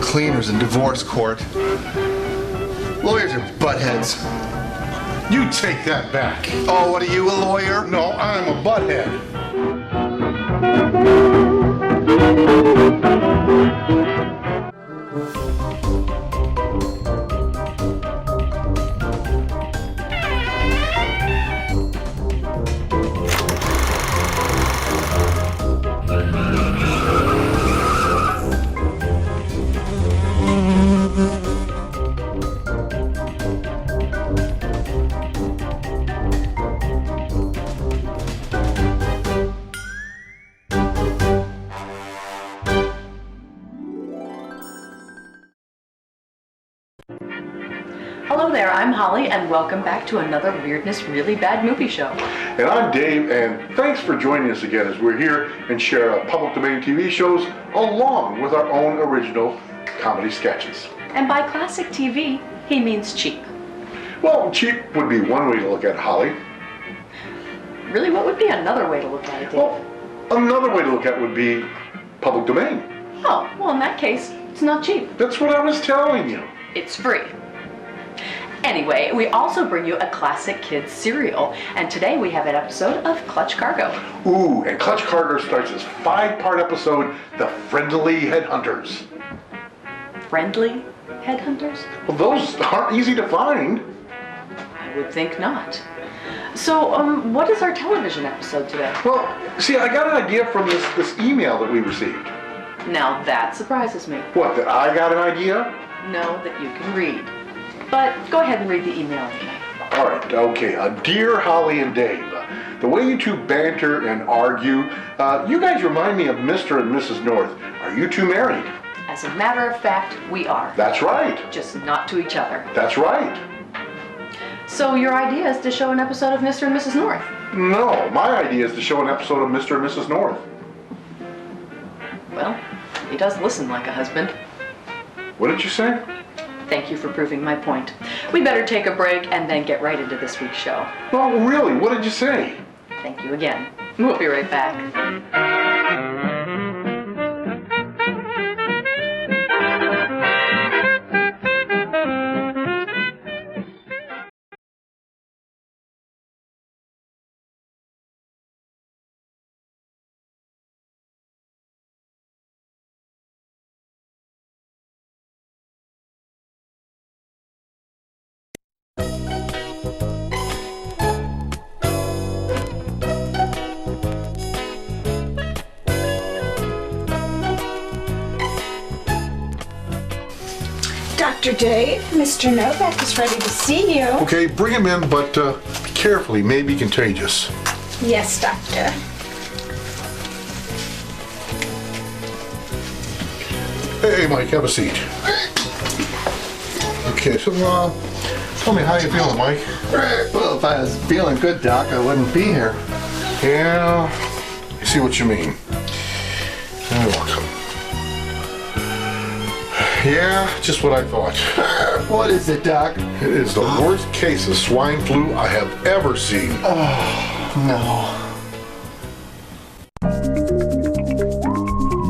cleaners in divorce court. Lawyers are buttheads. You take that back. Oh, what are you, a lawyer? No, I'm a butthead. Hello there, I'm Holly, and welcome back to another Weirdness Really Bad Movie Show. And I'm Dave, and thanks for joining us again as we're here and share our public domain TV shows along with our own original comedy sketches. And by classic TV, he means cheap. Well, cheap would be one way to look at it, Holly. Really, what would be another way to look at it, Dave? Well, another way to look at it would be public domain. Oh, well, in that case, it's not cheap. That's what I was telling you. It's free. Anyway, we also bring you a classic kids serial, and today we have an episode of Clutch Cargo. Ooh, and Clutch Cargo starts this 5-part episode, The Friendly Headhunters. Friendly headhunters? Well, those aren't easy to find. I would think not. So, what is our television episode today? Well, see, I got an idea from this email that we received. Now that surprises me. What, that I got an idea? No, that you can read. But go ahead and read the email anyway. All right, okay. Dear Holly and Dave, the way you two banter and argue, you guys remind me of Mr. and Mrs. North. Are you two married? As a matter of fact, we are. That's right. Just not to each other. That's right. So your idea is to show an episode of Mr. and Mrs. North? No, my idea is to show an episode of Mr. and Mrs. North. Well, he does listen like a husband. What did you say? Thank you for proving my point. We better take a break and then get right into this week's show. Well, really, what did you say? Thank you again. We'll be right back. Dr. Dave, Mr. Novak is ready to see you. Okay, bring him in, but be careful. He may be contagious. Yes, Doctor. Hey, Mike, have a seat. Okay, so tell me, how you feeling, Mike? Well, if I was feeling good, Doc, I wouldn't be here. Yeah, I see what you mean. You're welcome. Yeah, just what I thought. What is it, Doc? It is the worst case of swine flu I have ever seen. No.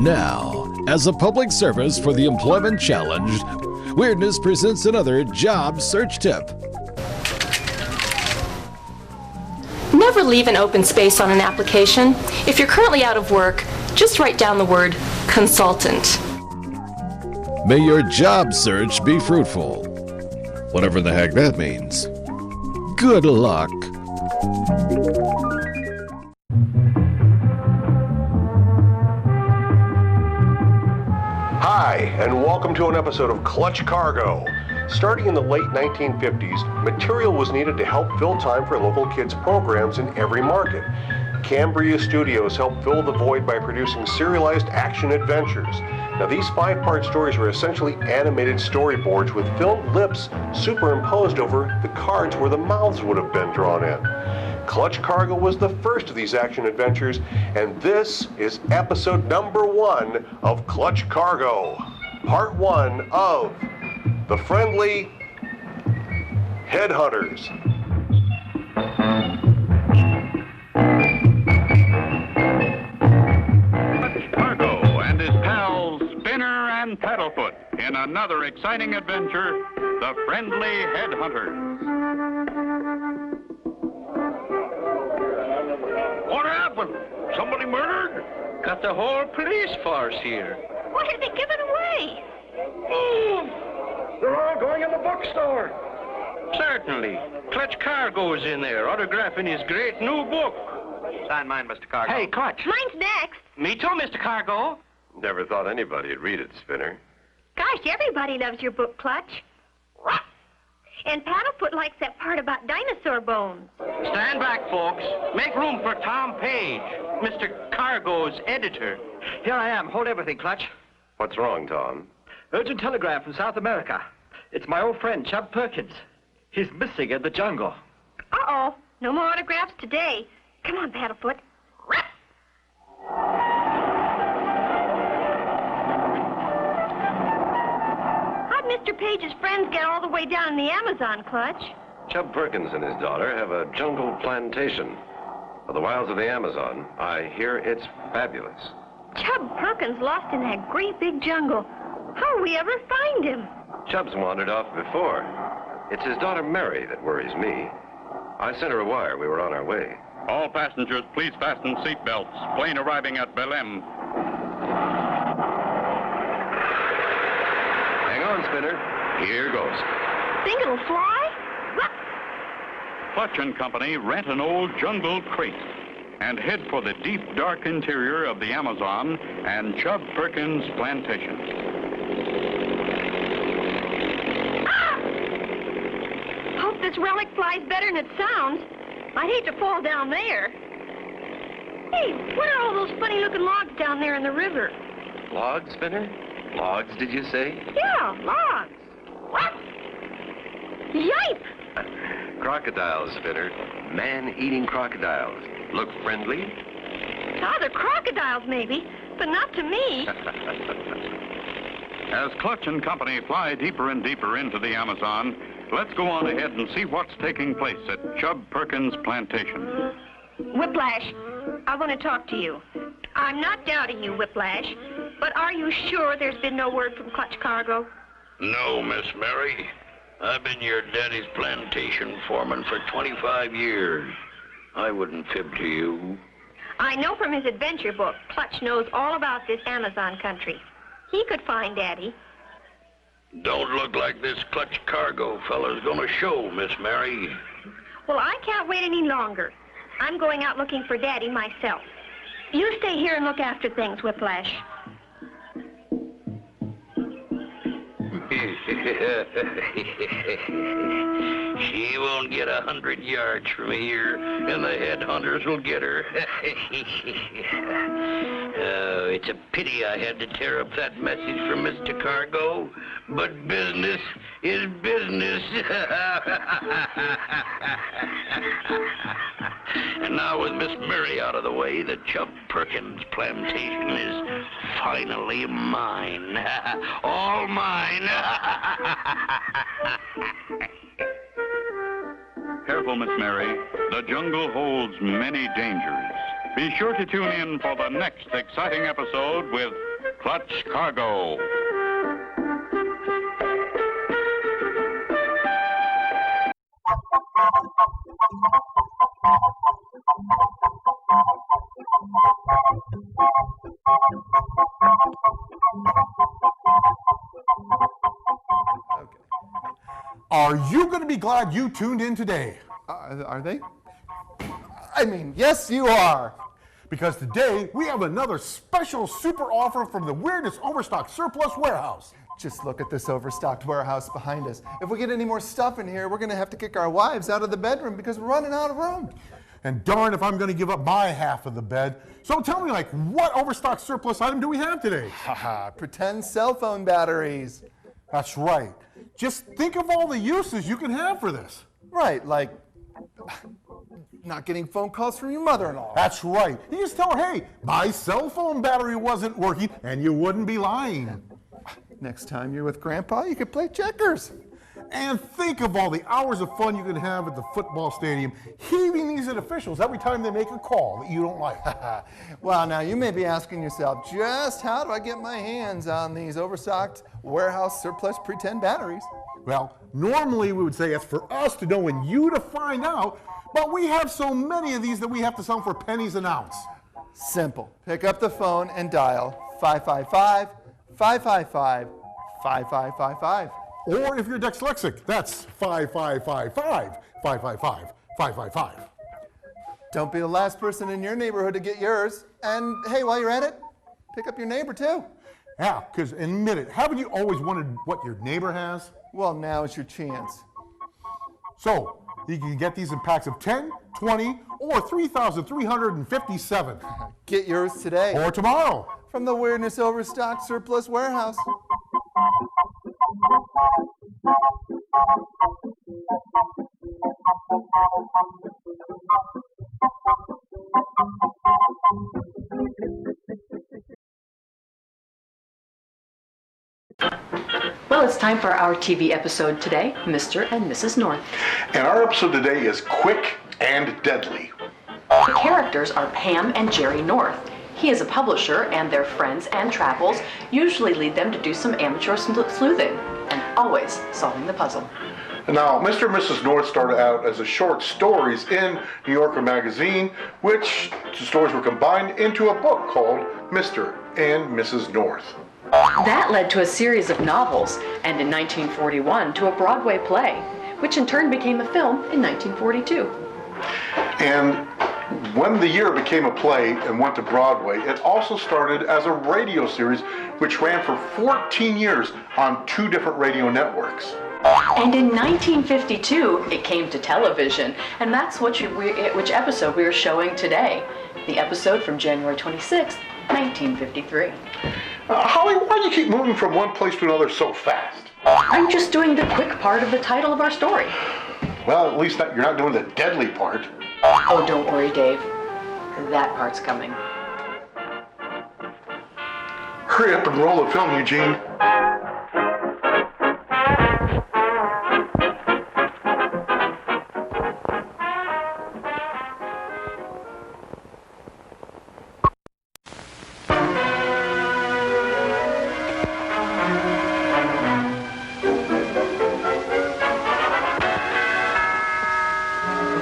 Now, as a public service for the employment challenged, Weirdness presents another job search tip. Never leave an open space on an application. If you're currently out of work, just write down the word consultant. May your job search be fruitful. Whatever the heck that means. Good luck. Hi, and welcome to an episode of Clutch Cargo. Starting in the late 1950s, material was needed to help fill time for local kids' programs in every market. Cambria Studios helped fill the void by producing serialized action adventures. Now, these 5-part stories were essentially animated storyboards with filmed lips superimposed over the cards where the mouths would have been drawn in. Clutch Cargo was the first of these action adventures, and this is episode number 1 of Clutch Cargo, part 1 of The Friendly Headhunters. Clutch Cargo and his pals Spinner and Paddlefoot in in another exciting adventure, The Friendly Headhunters. What happened? Somebody murdered? Got the whole police force here. What have they given away? They're all going in the bookstore. Certainly. Clutch Cargo's in there, autographing his great new book. Sign mine, Mr. Cargo. Hey, Clutch. Mine's next. Me too, Mr. Cargo. Never thought anybody'd read it, Spinner. Gosh, everybody loves your book, Clutch. And Paddlefoot likes that part about dinosaur bones. Stand back, folks. Make room for Tom Page, Mr. Cargo's editor. Here I am. Hold everything, Clutch. What's wrong, Tom? Urgent telegram from South America. It's my old friend, Chub Perkins. He's missing in the jungle. Uh-oh. No more autographs today. Come on, Paddlefoot. How'd Mr. Page's friends get all the way down in the Amazon, Clutch? Chub Perkins and his daughter have a jungle plantation for the wilds of the Amazon. I hear it's fabulous. Chub Perkins lost in that great big jungle. How'll we ever find him? Chub's wandered off before. It's his daughter Mary that worries me. I sent her a wire. We were on our way. All passengers, please fasten seatbelts. Plane arriving at Belém. Hang on, Spinner. Here goes. Think it'll fly? Clutch and Company rent an old jungle crate and head for the deep, dark interior of the Amazon and Chub Perkins plantation. Hope this relic flies better than it sounds. I'd hate to fall down there. Hey, what are all those funny-looking logs down there in the river? Logs, Spinner? Logs, did you say? Yeah, logs. What? Yipe! Crocodiles, Spinner. Man-eating crocodiles. Look friendly? Oh, they're crocodiles, maybe, but not to me. As Clutch and Company fly deeper and deeper into the Amazon, let's go on ahead and see what's taking place at Chub Perkins' plantation. Whiplash, I want to talk to you. I'm not doubting you, Whiplash, but are you sure there's been no word from Clutch Cargo? No, Miss Mary. I've been your daddy's plantation foreman for 25 years. I wouldn't fib to you. I know from his adventure book, Clutch knows all about this Amazon country. He could find Daddy. Don't look like this Clutch Cargo fella's gonna show, Miss Mary. Well, I can't wait any longer. I'm going out looking for Daddy myself. You stay here and look after things, Whiplash. She won't get 100 yards from here, and the headhunters will get her. Oh, it's a pity I had to tear up that message from Mr. Cargo, but business is business. And now with Miss Mary out of the way, the Chub Perkins plantation is finally mine. All mine. Careful, Miss Mary. The jungle holds many dangers. Be sure to tune in for the next exciting episode with Clutch Cargo. Are you going to be glad you tuned in today? Are they? I mean, yes, you are. Because today we have another special super offer from the Weirdness Overstock Surplus Warehouse. Just look at this overstocked warehouse behind us. If we get any more stuff in here, we're going to have to kick our wives out of the bedroom because we're running out of room. And darn if I'm going to give up my half of the bed. So tell me, like, what overstock surplus item do we have today? Haha, pretend cell phone batteries. That's right. Just think of all the uses you can have for this. Right, like not getting phone calls from your mother-in-law. That's right. You just tell her, hey, my cell phone battery wasn't working, and you wouldn't be lying. Next time you're with Grandpa, you could play checkers. And think of all the hours of fun you can have at the football stadium, heaving these at officials every time they make a call that you don't like. Well, now you may be asking yourself, just how do I get my hands on these overstocked warehouse surplus pretend batteries? Well, normally we would say it's for us to know and you to find out, but we have so many of these that we have to sell them for pennies an ounce. Simple. Pick up the phone and dial 555-555-5555. Or if you're dyslexic, that's 555-555-555. Don't be the last person in your neighborhood to get yours. And hey, while you're at it, pick up your neighbor too. Yeah, because admit it, haven't you always wondered what your neighbor has? Well, now is your chance. So, you can get these in packs of 10, 20, or 3,357. Get yours today. Or tomorrow. From the Weirdness Overstocked Surplus Warehouse. Well, it's time for our TV episode today, Mr. and Mrs. North. And our episode today is Quick and Deadly. The characters are Pam and Jerry North. He is a publisher, and their friends and travels usually lead them to do some amateur sleuthing, and always solving the puzzle. Now, Mr. and Mrs. North started out as a short stories in New Yorker magazine, which the stories were combined into a book called Mr. and Mrs. North. That led to a series of novels, and in 1941 to a Broadway play, which in turn became a film in 1942. And when the year became a play and went to Broadway, it also started as a radio series which ran for 14 years on 2 different radio networks. And in 1952, it came to television, and that's which episode we are showing today. The episode from January 26, 1953. Holly, why do you keep moving from one place to another so fast? I'm just doing the quick part of the title of our story. Well, at least you're not doing the deadly part. Oh, don't worry, Dave. That part's coming. Hurry up and roll the film, Eugene.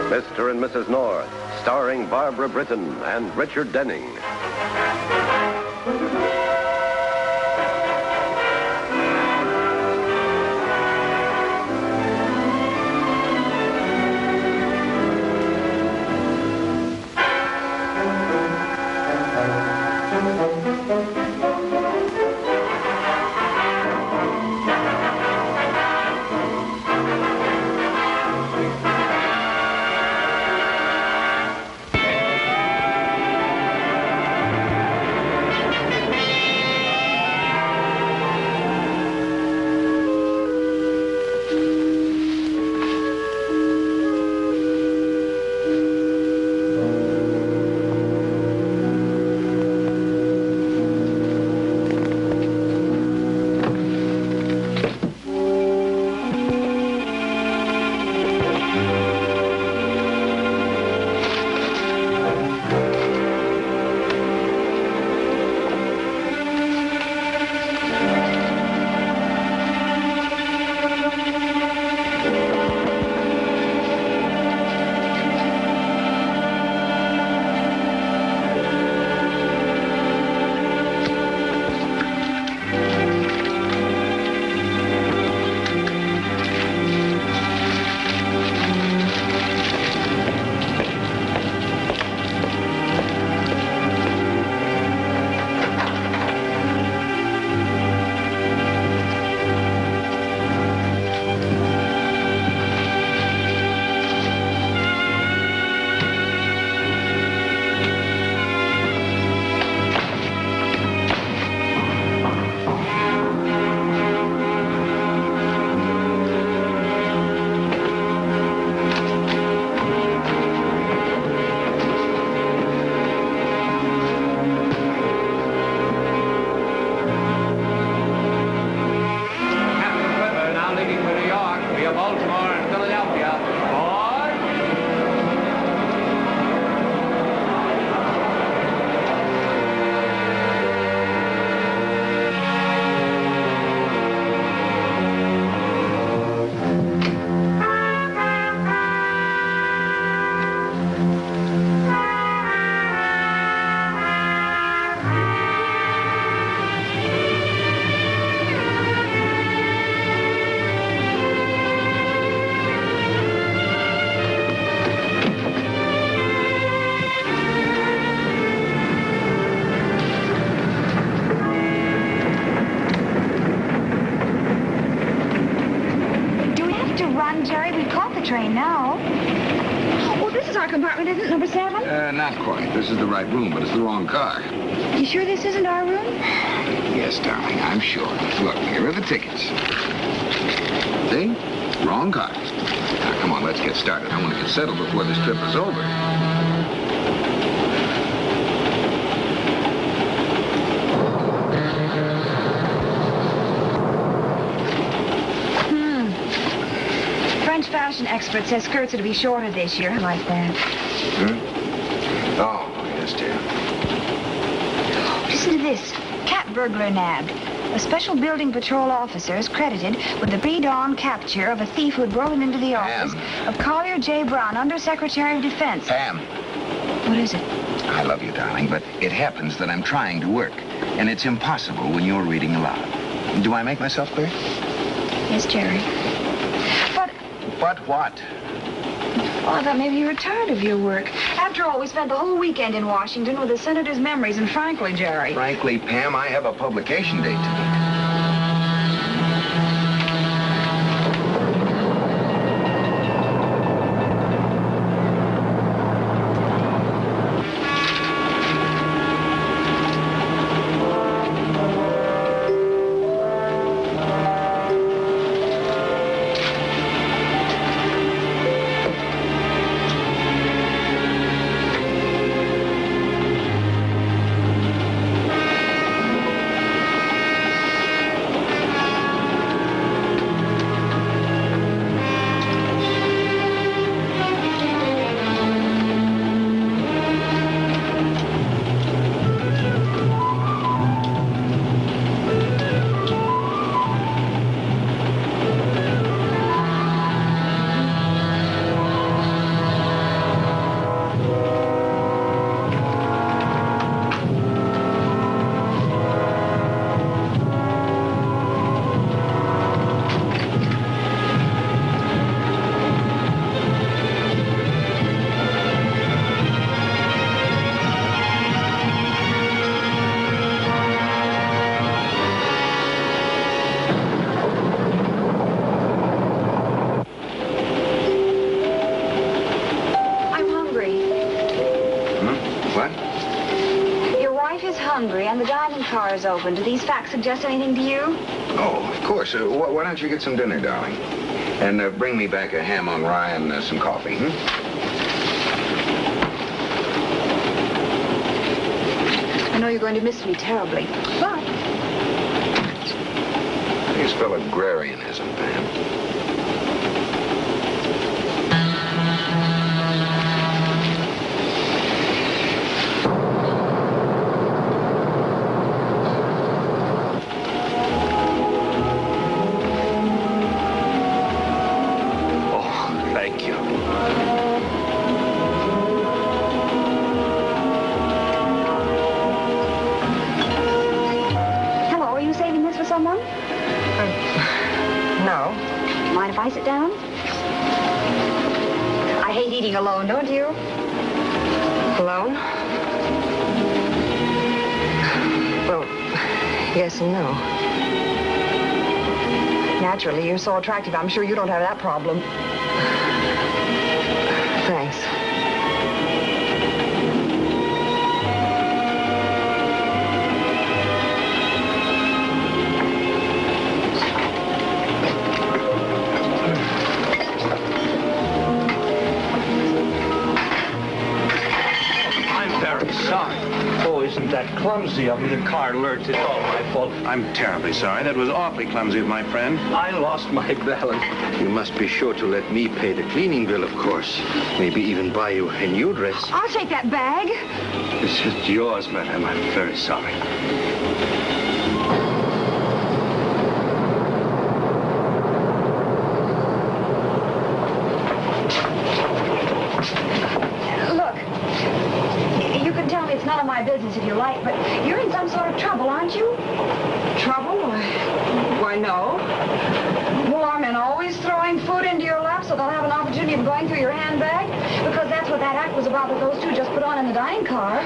Mr. and Mrs. North, starring Barbara Britton and Richard Denning. Jerry. We've caught the train now. Oh, this is our compartment, isn't it? Number 7? Not quite. This is the right room, but it's the wrong car. You sure this isn't our room? Yes, darling, I'm sure. Look, here are the tickets. See? Wrong car. Now, come on, let's get started. I want to get settled before this trip is over. French fashion expert says skirts are to be shorter this year. I like that. Oh, yes, dear. Listen to this. Cat burglar nabbed. A special building patrol officer is credited with the pre-dawn capture of a thief who had broken into the office of Collier J. Brown, Undersecretary of Defense. Pam. What is it? I love you, darling, but it happens that I'm trying to work, and it's impossible when you're reading aloud. Do I make myself clear? Yes, Jerry. But what? Oh, I thought maybe you were tired of your work. After all, we spent the whole weekend in Washington with the senator's memories, and frankly, Jerry... Frankly, Pam, I have a publication date to meet. And the dining car is open. Do these facts suggest anything to you? Oh, of course. Why don't you get some dinner, darling? And bring me back a ham on rye and some coffee, I know you're going to miss me terribly, but... You spell agrarianism, Pam. I sit down? I hate eating alone, don't you? Alone? Well, yes and no. Naturally, you're so attractive. I'm sure you don't have that problem. Thanks. Isn't that clumsy of me? The car lurched. It's all my fault. I'm terribly sorry. That was awfully clumsy of my friend. I lost my balance. You must be sure to let me pay the cleaning bill, of course. Maybe even buy you a new dress. I'll take that bag. This is yours, madam. I'm very sorry. None of my business if you like, but you're in some sort of trouble, aren't you? Trouble? Why, no. Well, are men always throwing food into your lap so they'll have an opportunity of going through your handbag? Because that's what that act was about that those two just put on in the dining car.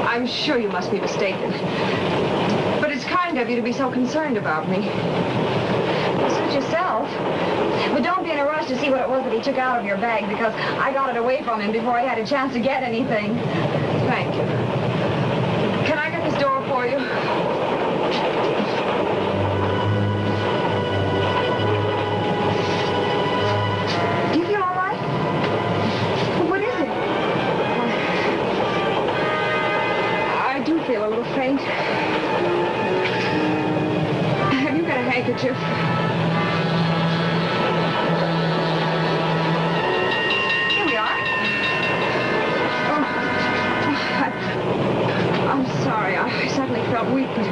I'm sure you must be mistaken. But it's kind of you to be so concerned about me. Suit yourself. But don't be in a rush. took out of your bag because I got it away from him before he had a chance to get anything. Thank you. Can I get this door for you? Do you feel all right? What is it? I do feel a little faint. Have you got a handkerchief? Here we are. I'm sorry. I suddenly felt weak, but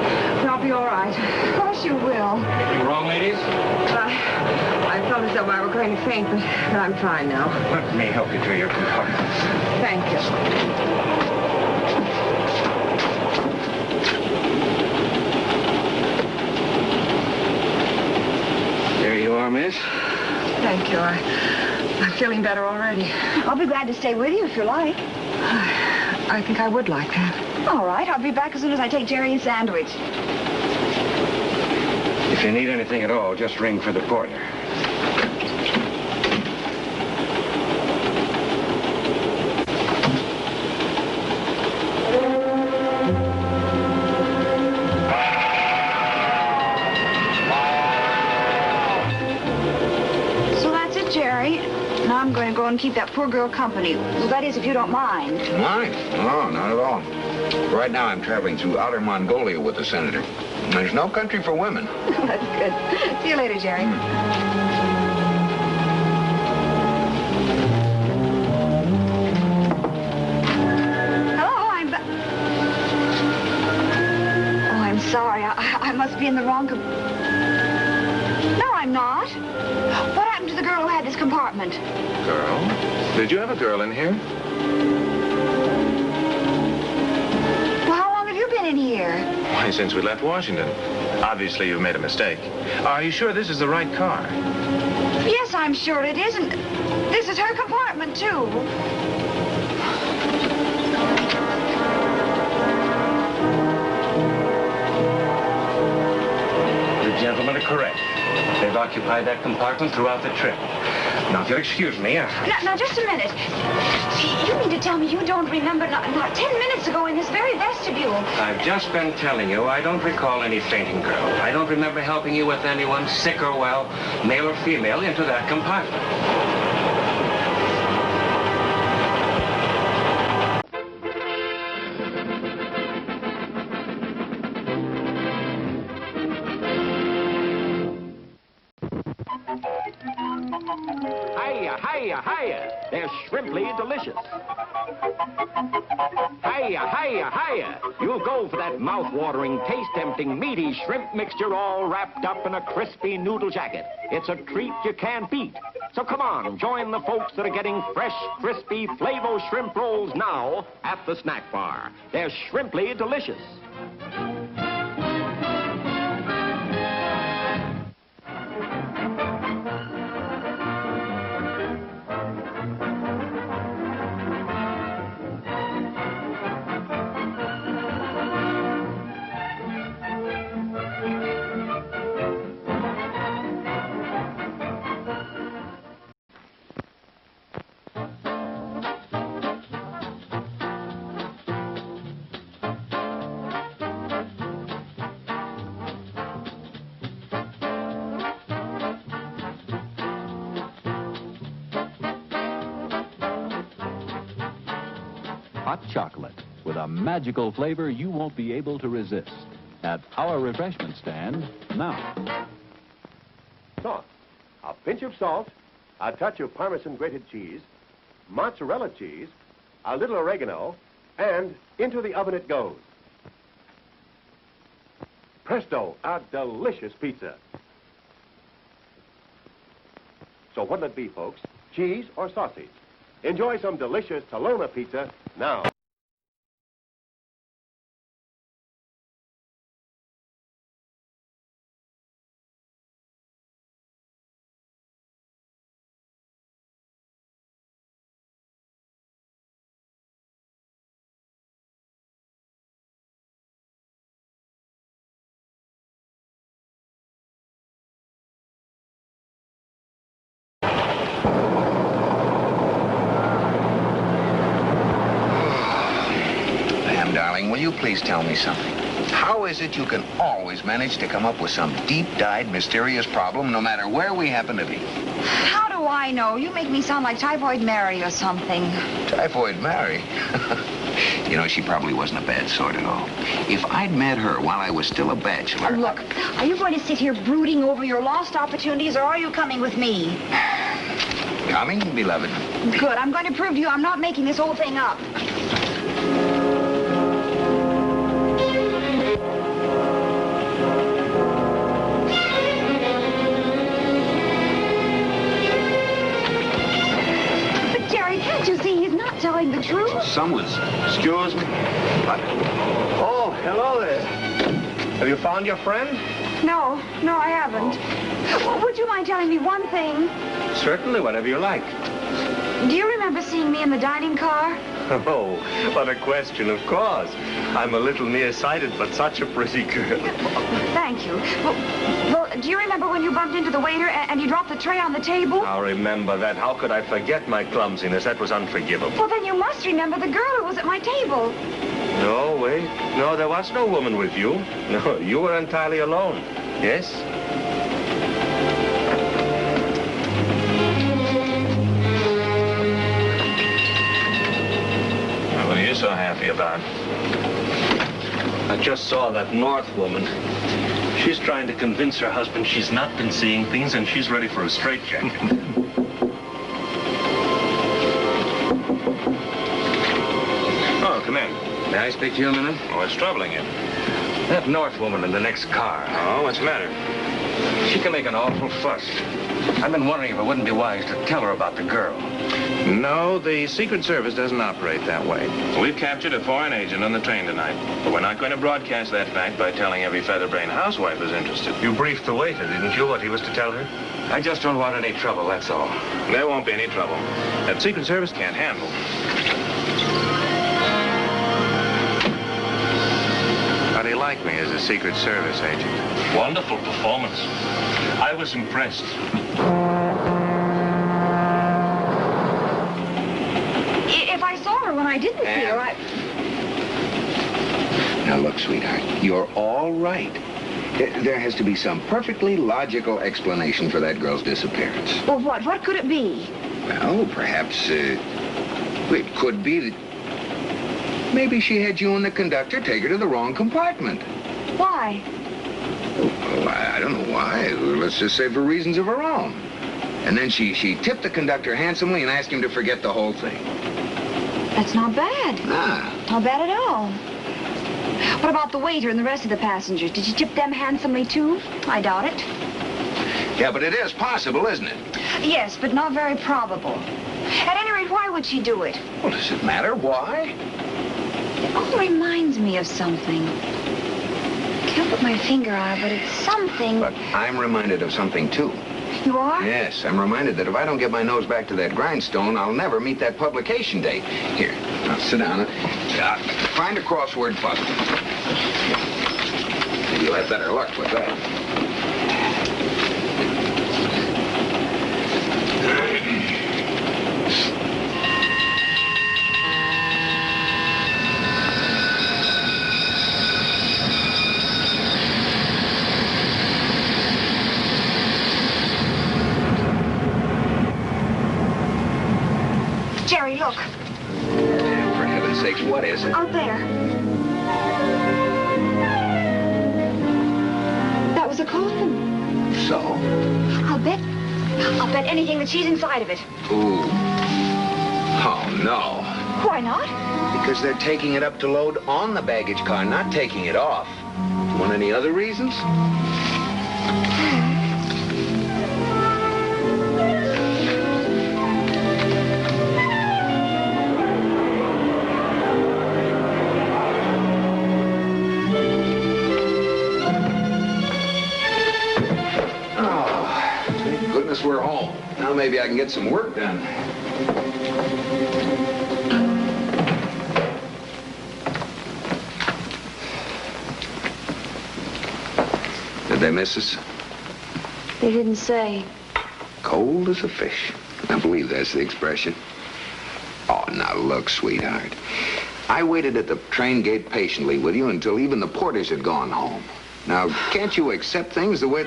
I'll be all right. Of course you will. Anything wrong, ladies? I felt as though I were going to faint, but I'm fine now. Let me help you to your compartment. Thank you. There you are, miss. Thank you. I'm feeling better already. I'll be glad to stay with you if you like. I think I would like that. All right, I'll be back as soon as I take Jerry a sandwich. If you need anything at all, just ring for the porter. So that's it, Jerry. Now I'm going to go and keep that poor girl company. Well, that is, if you don't mind. Mine? No, not at all. Right now I'm traveling through outer Mongolia with the senator. There's no country for women. That's good. See you later, Jerry. Hello, I'm back. Oh, I'm sorry. I must be in the wrong No, I'm not. What happened to the girl who had this compartment? Girl? Did you have a girl in here? Well, how long have you been in here? Why, since we left Washington. Obviously, you've made a mistake. Are you sure this is the right car? Yes, I'm sure it is, and this is her compartment, too. The gentlemen are correct. They've occupied that compartment throughout the trip. Now, if you'll excuse me, Now, just a minute. You mean to tell me you don't remember not 10 minutes ago in this very vestibule? I've just been telling you I don't recall any fainting girl. I don't remember helping you with anyone, sick or well, male or female, into that compartment. Hiya, hiya, hiya. They're shrimply delicious. Hiya, hiya, hiya. You'll go for that mouth-watering, taste-tempting, meaty shrimp mixture all wrapped up in a crispy noodle jacket. It's a treat you can't beat. So come on, join the folks that are getting fresh, crispy Flavo shrimp rolls now at the snack bar. They're shrimply delicious. Hot chocolate with a magical flavor you won't be able to resist. At our refreshment stand now. Sauce, a pinch of salt, a touch of Parmesan grated cheese, mozzarella cheese, a little oregano, and into the oven it goes. Presto, a delicious pizza. So what'll it be, folks? Cheese or sausage? Enjoy some delicious Talona pizza now. please tell me something? How is it you can always manage to come up with some deep-dyed, mysterious problem no matter where we happen to be? How do I know? You make me sound like Typhoid Mary or something. Typhoid Mary? You know, she probably wasn't a bad sort at all. If I'd met her while I was still a bachelor... Look, are you going to sit here brooding over your lost opportunities, or are you coming with me? Coming, beloved. Good. I'm going to prove to you I'm not making this whole thing up. But, Jerry, can't you see he's not telling the truth? Someone's... Excuse me? Oh, hello there. Have you found your friend? No, I haven't. Would you mind telling me one thing? Certainly, whatever you like. Do you remember seeing me in the dining car? Oh, what a question, of course. I'm a little nearsighted, but such a pretty girl. Thank you. Well, do you remember when you bumped into the waiter and you dropped the tray on the table? I'll remember that. How could I forget my clumsiness? That was unforgivable. Well, then you must remember the girl who was at my table. No, wait. No, there was no woman with you. No, you were entirely alone. Yes? What are you so happy about? I just saw that North woman. She's trying to convince her husband she's not been seeing things and she's ready for a straitjacket. Oh, come in. May I speak to you a minute? What's troubling you? That North woman in the next car. Oh, what's the matter? She can make an awful fuss. I've been wondering if it wouldn't be wise to tell her about the girl. No, the Secret Service doesn't operate that way. We've captured a foreign agent on the train tonight, but we're not going to broadcast that fact by telling every featherbrained housewife who's interested. You briefed the waiter, didn't you, what he was to tell her? I just don't want any trouble, that's all. There won't be any trouble. That Secret Service can't handle. How do you like me as a Secret Service agent? Wonderful performance. I was impressed. If I saw her when I didn't see her, I... Now, look, sweetheart, you're all right. There has to be some perfectly logical explanation for that girl's disappearance. Well, what? What could it be? Well, perhaps, it could be that maybe she had you and the conductor take her to the wrong compartment. Why? Oh, I don't know why. Let's just say for reasons of her own. And then she tipped the conductor handsomely and asked him to forget the whole thing. That's not bad. Ah. Not bad at all. What about the waiter and the rest of the passengers? Did you tip them handsomely, too? I doubt it. Yeah, but it is possible, isn't it? Yes, but not very probable. At any rate, why would she do it? Well, does it matter why? It all reminds me of something. Can't put my finger on it, but it's something... But I'm reminded of something, too. You are? Yes, I'm reminded that if I don't get my nose back to that grindstone, I'll never meet that publication date. Here, now sit down. Find a crossword puzzle. Maybe you'll have better luck with that. Jerry, look. For heaven's sakes, what is it? Out there. That was a coffin. So? I'll bet anything that she's inside of it. Ooh. Oh, no. Why not? Because they're taking it up to load on the baggage car, not taking it off. Want any other reasons? We're home. Now maybe I can get some work done. Did they miss us? They didn't say. Cold as a fish. I believe that's the expression. Oh, now look, sweetheart. I waited at the train gate patiently with you until even the porters had gone home. Now, can't you accept things the way...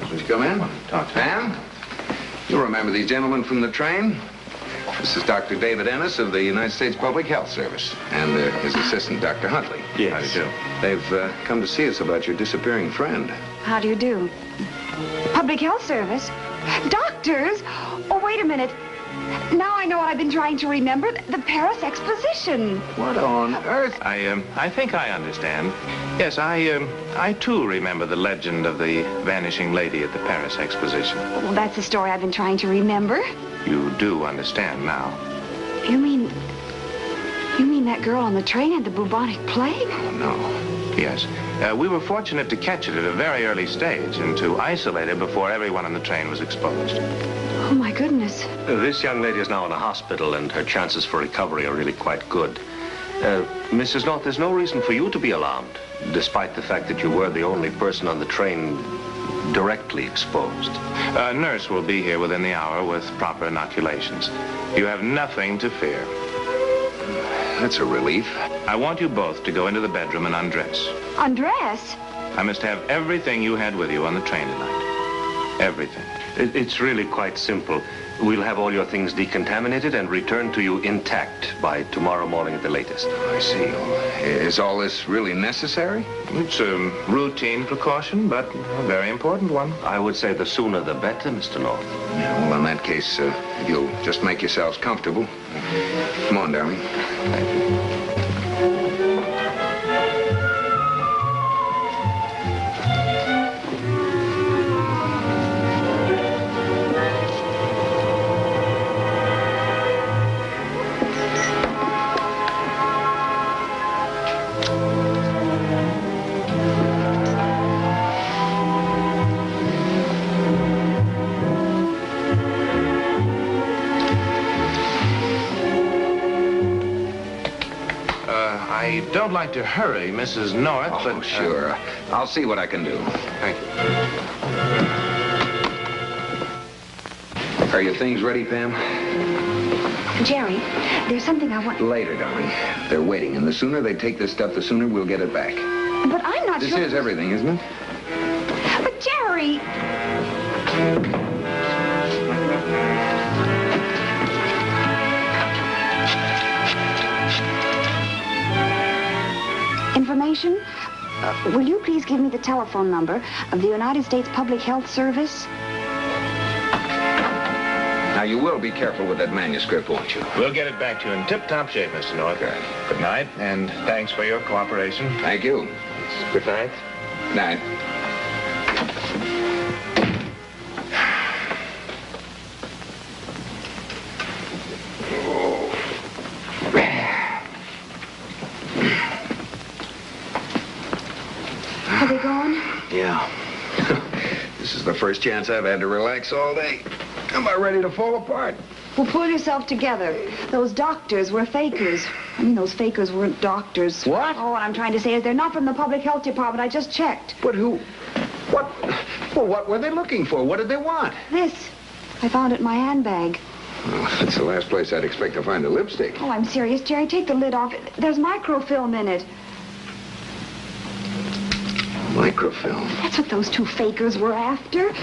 Would you come in? Pam? You'll remember these gentlemen from the train. This is Dr. David Ennis of the United States Public Health Service and his assistant, Dr. Huntley. Yes. How do you do? They've come to see us about your disappearing friend. How do you do? Public Health Service? Doctors? Oh, wait a minute. Now I know what I've been trying to remember. The Paris Exposition. What on earth? I think I understand. Yes, I too remember the legend of the vanishing lady at the Paris Exposition. Well, that's the story I've been trying to remember. You do understand now. You mean that girl on the train had the bubonic plague? Oh, no. Yes. We were fortunate to catch it at a very early stage and to isolate her before everyone on the train was exposed. Oh, my goodness. This young lady is now in a hospital, and her chances for recovery are really quite good. Mrs. North, there's no reason for you to be alarmed, despite the fact that you were the only person on the train directly exposed. A nurse will be here within the hour with proper inoculations. You have nothing to fear. That's a relief. I want you both to go into the bedroom and undress. Undress? I must have everything you had with you on the train tonight. Everything. It's really quite simple. We'll have all your things decontaminated and returned to you intact by tomorrow morning at the latest. I see. Is all this really necessary? It's a routine precaution, but a very important one. I would say the sooner the better, Mr. North. Yeah, well, in that case, if you'll just make yourselves comfortable. Come on, darling. Thank you. I don't like to hurry, Mrs. North, but... Oh, sure. I'll see what I can do. Thank you. Are your things ready, Pam? Jerry, there's something I want... Later, darling. They're waiting, and the sooner they take this stuff, the sooner we'll get it back. But I'm not This sure... is everything, isn't it? But, Jerry... Information? Will you please give me the telephone number of the United States Public Health Service? Now, you will be careful with that manuscript, won't you? We'll get it back to you in tip-top shape, Mr. North. Good night, and thanks for your cooperation. Thank you. Good night. Night. Are they gone? Yeah. This is the first chance I've had to relax all day. I'm about ready to fall apart. Well, pull yourself together. Those doctors were fakers. I mean, those fakers weren't doctors. What? Oh, what I'm trying to say is they're not from the Public Health Department. I just checked. But who? What? Well, what were they looking for? What did they want? This. I found it in my handbag. Well, that's the last place I'd expect to find a lipstick. Oh, I'm serious, Jerry. Take the lid off. There's microfilm in it. Microfilm? That's what those two fakers were after.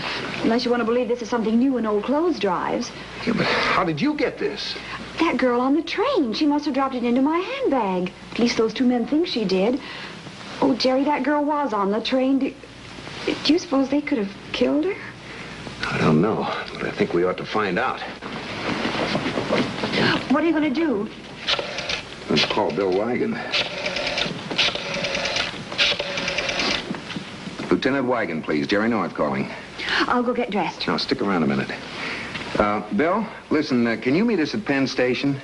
Unless you want to believe this is something new in old clothes drives. Yeah, but how did you get this? That girl on the train. She must have dropped it into my handbag. At least those two men think she did. Oh, Jerry, that girl was on the train. Do you suppose they could have killed her? I don't know, but I think we ought to find out. What are you going to do? Let's call Bill Wigan. Lieutenant Wigan, please. Jerry North calling. I'll go get dressed. Now, stick around a minute. Bill, listen, can you meet us at Penn Station?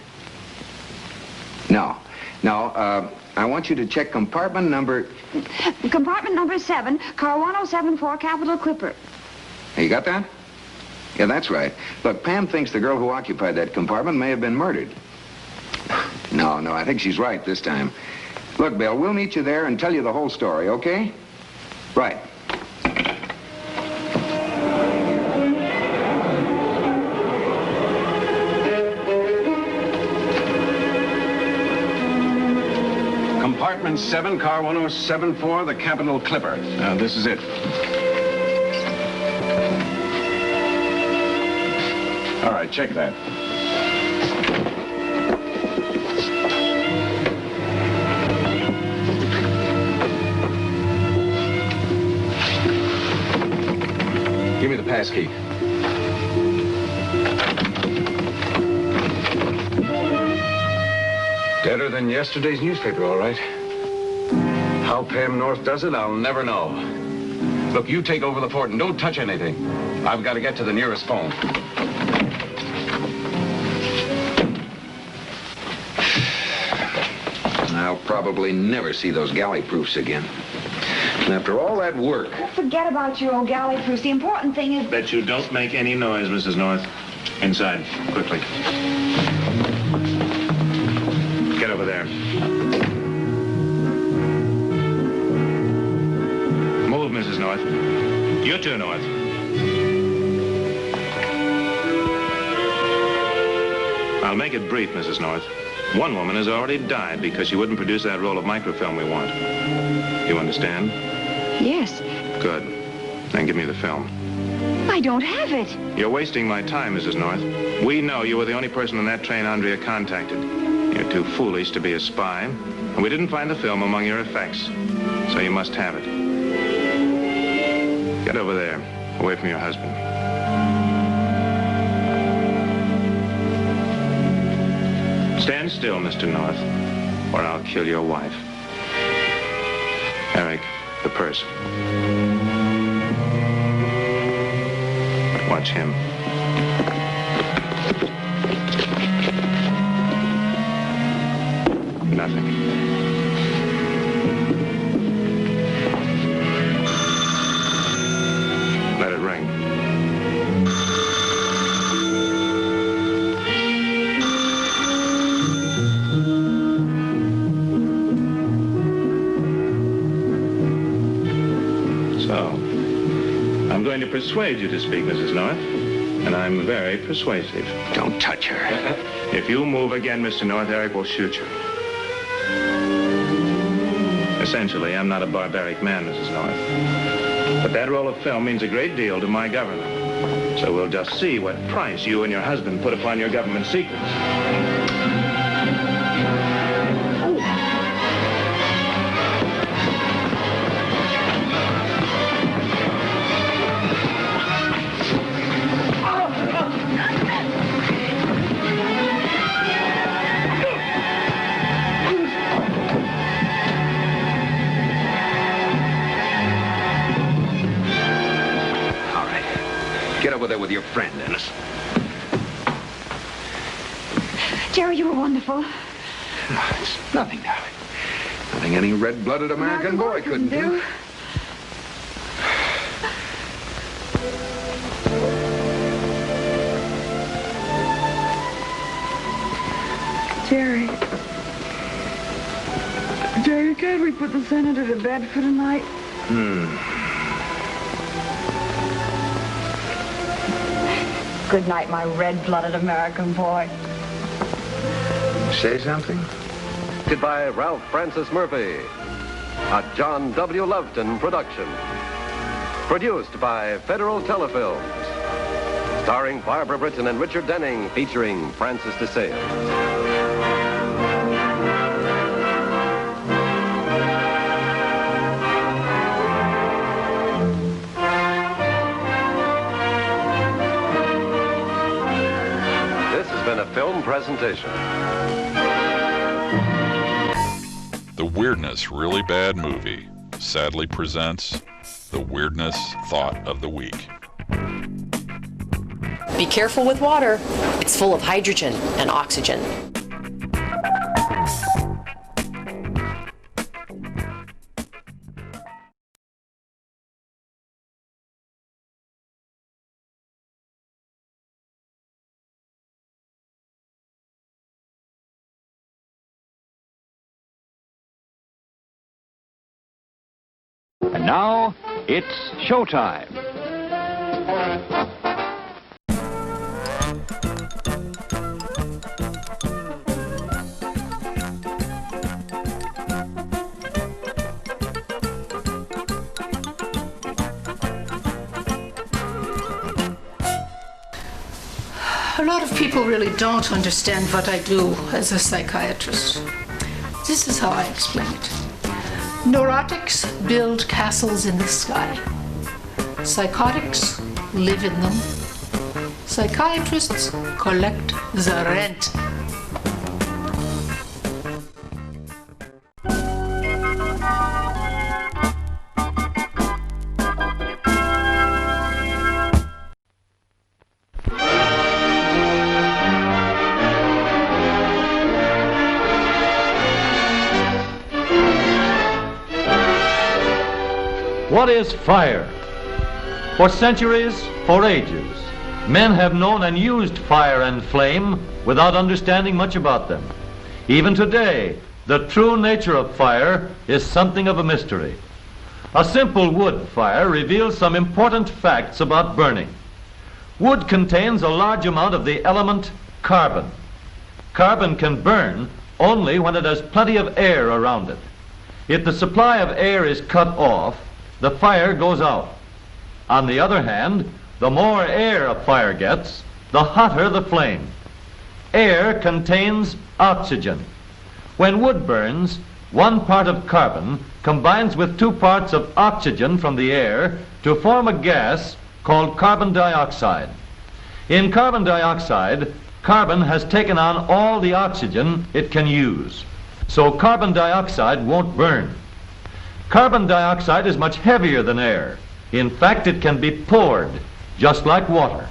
No. I want you to check compartment number... Compartment number 7, car 1074, Capital Clipper. Hey, you got that? Yeah, that's right. Look, Pam thinks the girl who occupied that compartment may have been murdered. No, I think she's right this time. Look, Bill, we'll meet you there and tell you the whole story, okay? Right. Apartment 7, car 1074, the Capitol Clipper. This is it. All right, check that. Give me the pass key. Deader than yesterday's newspaper, all right. How Pam North does it, I'll never know. Look, you take over the fort and don't touch anything. I've got to get to the nearest phone. I'll probably never see those galley proofs again. And after all that work... Forget about your old galley proofs. The important thing is... Bet you don't make any noise, Mrs. North. Inside, quickly. Get over there. Move, Mrs. North. You too, North. I'll make it brief, Mrs. North. One woman has already died because she wouldn't produce that roll of microfilm we want. You understand? Yes. Good. Then give me the film. I don't have it. You're wasting my time, Mrs. North. We know you were the only person on that train Andrea contacted. You're too foolish to be a spy, and we didn't find the film among your effects. So you must have it. Get over there, away from your husband. Stand still, Mr. North, or I'll kill your wife. Eric, the purse. Watch him. Nothing. Let it ring. So, I'm going to persuade you to speak, Mrs. North, and I'm very persuasive. Don't touch her. If you move again, Mr. North, Eric will shoot you. Essentially, I'm not a barbaric man, Mrs. North. But that roll of film means a great deal to my government. So we'll just see what price you and your husband put upon your government secrets. Get over there with your friend, Ennis. Jerry, you were wonderful. It's nothing, darling. Nothing any red-blooded American boy couldn't do. Jerry. Jerry, can't we put the senator to bed for tonight? Good night, my red-blooded American boy. Say something? Directed by Ralph Francis Murphy. A John W. Loveton production. Produced by Federal Telefilms. Starring Barbara Britton and Richard Denning, featuring Francis DeSales. Been a film presentation. The Weirdness Really Bad Movie sadly presents the Weirdness Thought of the Week. Be careful with water. It's full of hydrogen and oxygen. And now, it's showtime. lot of people really don't understand what I do as a psychiatrist. This is how I explain it. Neurotics build castles in the sky. Psychotics live in them. Psychiatrists collect the rent. What is fire? For centuries, for ages, men have known and used fire and flame without understanding much about them. Even today, the true nature of fire is something of a mystery. A simple wood fire reveals some important facts about burning. Wood contains a large amount of the element carbon. Carbon can burn only when it has plenty of air around it. If the supply of air is cut off, the fire goes out. On the other hand, the more air a fire gets, the hotter the flame. Air contains oxygen. When wood burns, 1 part of carbon combines with 2 parts of oxygen from the air to form a gas called carbon dioxide. In carbon dioxide, carbon has taken on all the oxygen it can use, so carbon dioxide won't burn. Carbon dioxide is much heavier than air. In fact, it can be poured, just like water.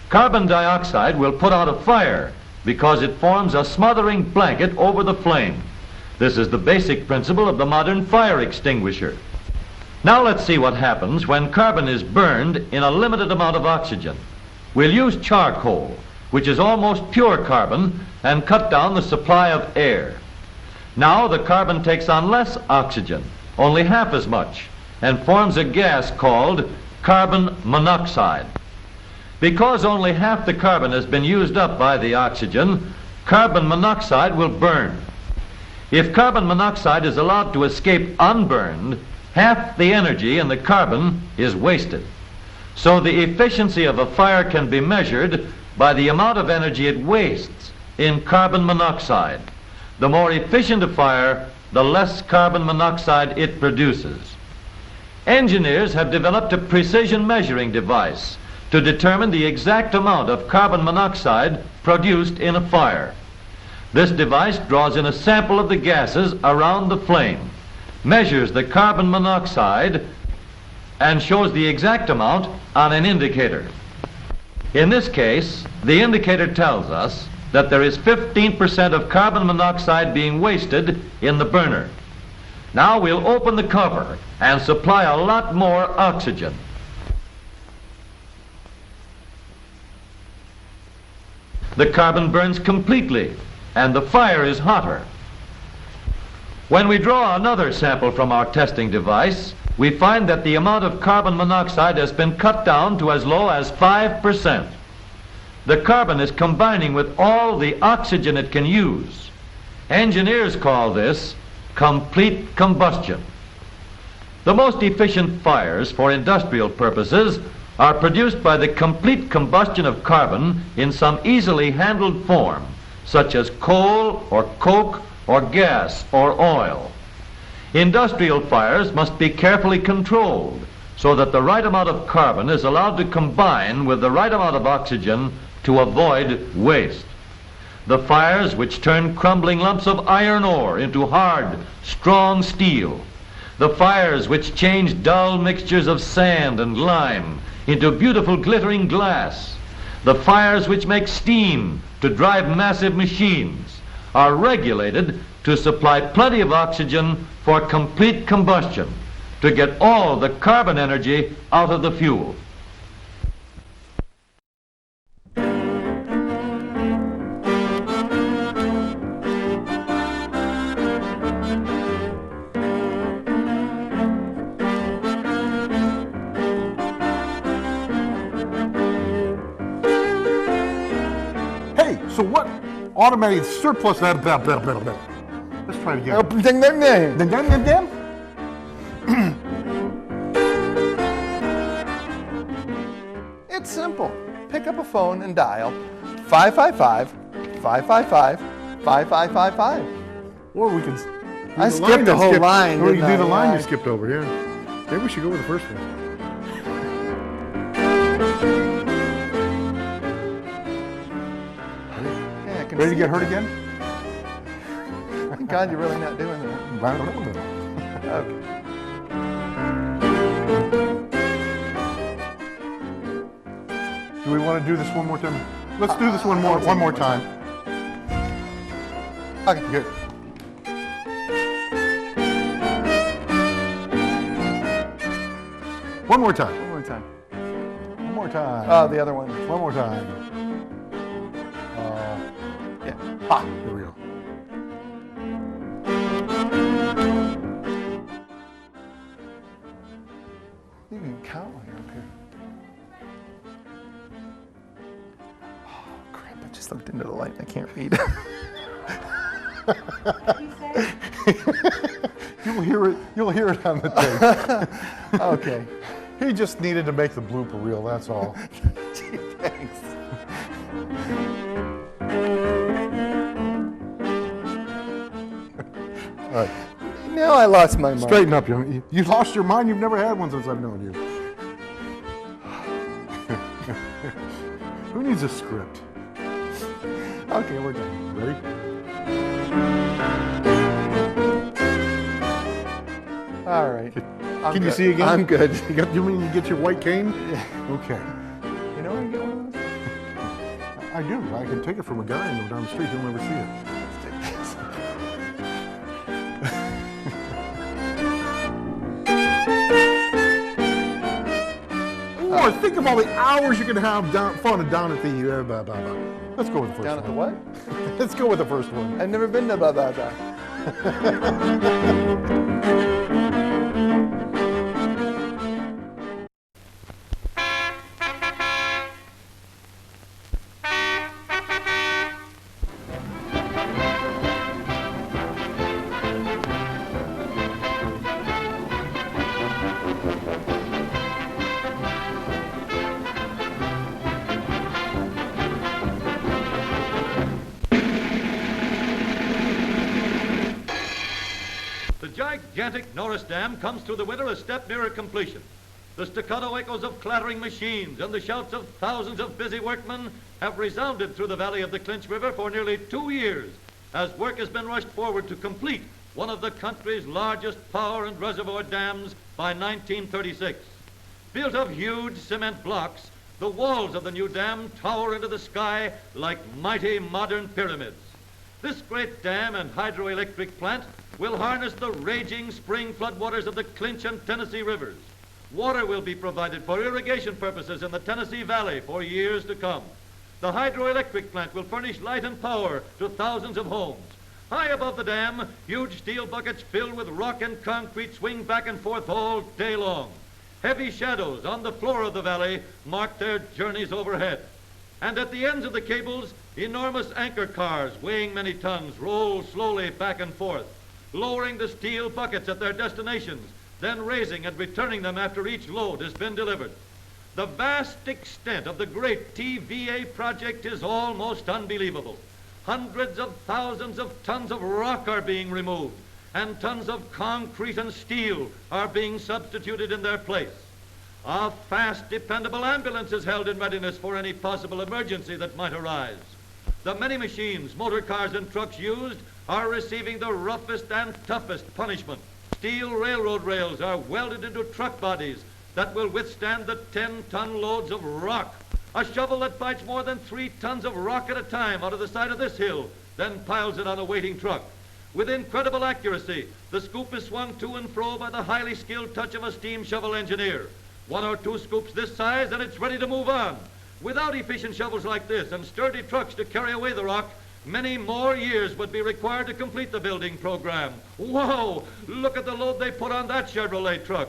Carbon dioxide will put out a fire because it forms a smothering blanket over the flame. This is the basic principle of the modern fire extinguisher. Now let's see what happens when carbon is burned in a limited amount of oxygen. We'll use charcoal, which is almost pure carbon, and cut down the supply of air. Now the carbon takes on less oxygen, only half as much, and forms a gas called carbon monoxide. Because only half the carbon has been used up by the oxygen, carbon monoxide will burn. If carbon monoxide is allowed to escape unburned, half the energy in the carbon is wasted. So the efficiency of a fire can be measured by the amount of energy it wastes in carbon monoxide. The more efficient a fire, the less carbon monoxide it produces. Engineers have developed a precision measuring device to determine the exact amount of carbon monoxide produced in a fire. This device draws in a sample of the gases around the flame, measures the carbon monoxide, and shows the exact amount on an indicator. In this case, the indicator tells us that there is 15% of carbon monoxide being wasted in the burner. Now we'll open the cover and supply a lot more oxygen. The carbon burns completely and the fire is hotter. When we draw another sample from our testing device, we find that the amount of carbon monoxide has been cut down to as low as 5%. The carbon is combining with all the oxygen it can use. Engineers call this complete combustion. The most efficient fires for industrial purposes are produced by the complete combustion of carbon in some easily handled form, such as coal or coke or gas or oil. Industrial fires must be carefully controlled so that the right amount of carbon is allowed to combine with the right amount of oxygen to avoid waste. The fires which turn crumbling lumps of iron ore into hard, strong steel. The fires which change dull mixtures of sand and lime into beautiful glittering glass. The fires which make steam to drive massive machines are regulated to supply plenty of oxygen for complete combustion, to get all the carbon energy out of the fuel. So what automatic surplus that? Let's try it again. Ding, ding, ding. Ding, ding, ding, ding. It's simple. Pick up a phone and dial 555-555-5555. Or we can. I skipped the whole line. Or you can do the line Yeah. you skipped over, yeah. Maybe we should go with the first one. Yeah, I can Ready to see get it hurt now. again? Thank God you're really not doing that. Okay. Do we want to do this one more time? Let's do this one more time. Okay. Good. One more time. One more time. One more time. Oh, the other one. One more time. Yeah. Ha! Here we go. You can count while you're up here. Oh, crap. I just looked into the light and I can't read. You'll hear it on the tape. Okay. He just needed to make the blooper reel, that's all. Gee, thanks. All right. Now I lost my mind. Straighten up, young. You lost your mind? You've never had one since I've known you. Who needs a script? Okay, we're done. Ready? All right. Can you see again? I'm good. You mean you get your white cane? Yeah. Okay. You know where you get one of those? I do. I can take it from a guy and go down the street. He'll never see it. Let's take this. Oh, think of all the hours you can have fun down at the. Let's go with the first one. Down at the what? Let's go with the first one. I've never been to Baba. The gigantic Norris Dam comes through the winter a step nearer completion. The staccato echoes of clattering machines and the shouts of thousands of busy workmen have resounded through the valley of the Clinch River for nearly 2 years as work has been rushed forward to complete one of the country's largest power and reservoir dams by 1936. Built of huge cement blocks, the walls of the new dam tower into the sky like mighty modern pyramids. This great dam and hydroelectric plant will harness the raging spring floodwaters of the Clinch and Tennessee rivers. Water will be provided for irrigation purposes in the Tennessee Valley for years to come. The hydroelectric plant will furnish light and power to thousands of homes. High above the dam, huge steel buckets filled with rock and concrete swing back and forth all day long. Heavy shadows on the floor of the valley mark their journeys overhead. And at the ends of the cables, enormous anchor cars weighing many tons roll slowly back and forth, lowering the steel buckets at their destinations, then raising and returning them after each load has been delivered. The vast extent of the great TVA project is almost unbelievable. Hundreds of thousands of tons of rock are being removed, and tons of concrete and steel are being substituted in their place. A fast, dependable ambulance is held in readiness for any possible emergency that might arise. The many machines, motor cars, and trucks used are receiving the roughest and toughest punishment. Steel railroad rails are welded into truck bodies that will withstand the 10-ton loads of rock. A shovel that bites more than 3 tons of rock at a time out of the side of this hill, then piles it on a waiting truck. With incredible accuracy, the scoop is swung to and fro by the highly skilled touch of a steam shovel engineer. 1 or 2 scoops this size and it's ready to move on. Without efficient shovels like this and sturdy trucks to carry away the rock, many more years would be required to complete the building program. Whoa! Look at the load they put on that Chevrolet truck.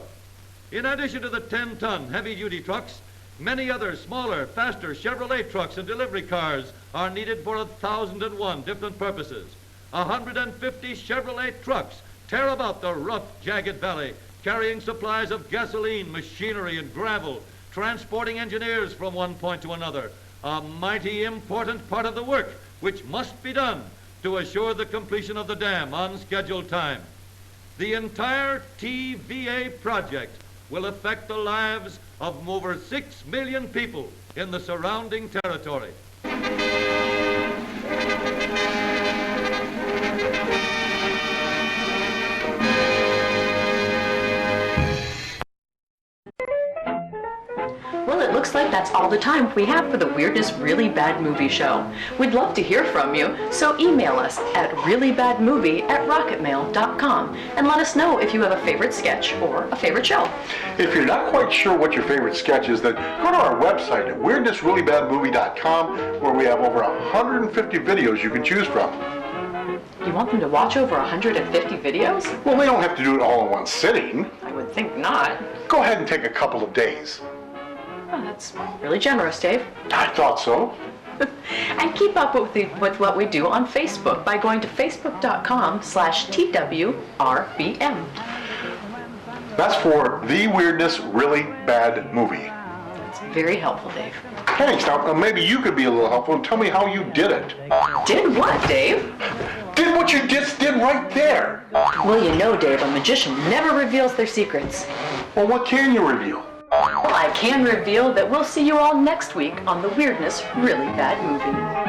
In addition to the 10-ton heavy-duty trucks, many other smaller, faster Chevrolet trucks and delivery cars are needed for 1,001 different purposes. 150 Chevrolet trucks tear about the rough, jagged valley, carrying supplies of gasoline, machinery, and gravel, transporting engineers from one point to another. a mighty important part of the work which must be done to assure the completion of the dam on scheduled time. The entire TVA project will affect the lives of over 6 million people in the surrounding territory. Well, it looks like that's all the time we have for the Weirdness Really Bad Movie Show. We'd love to hear from you, so email us at reallybadmovie@rocketmail.com and let us know if you have a favorite sketch or a favorite show. If you're not quite sure what your favorite sketch is, then go to our website at weirdnessreallybadmovie.com, where we have over 150 videos you can choose from. You want them to watch over 150 videos? Well, they don't have to do it all in one sitting. I would think not. Go ahead and take a couple of days. Oh, that's really generous, Dave. I thought so. And keep up with what we do on Facebook by going to facebook.com/TWRBM. That's for The Weirdness Really Bad Movie. It's very helpful, Dave. Thanks. Now, maybe you could be a little helpful and tell me how you did it. Did what, Dave? Did what you just did right there. Well, you know, Dave, a magician never reveals their secrets. Well, what can you reveal? Well, I can reveal that we'll see you all next week on the Weirdness Really Bad Movie.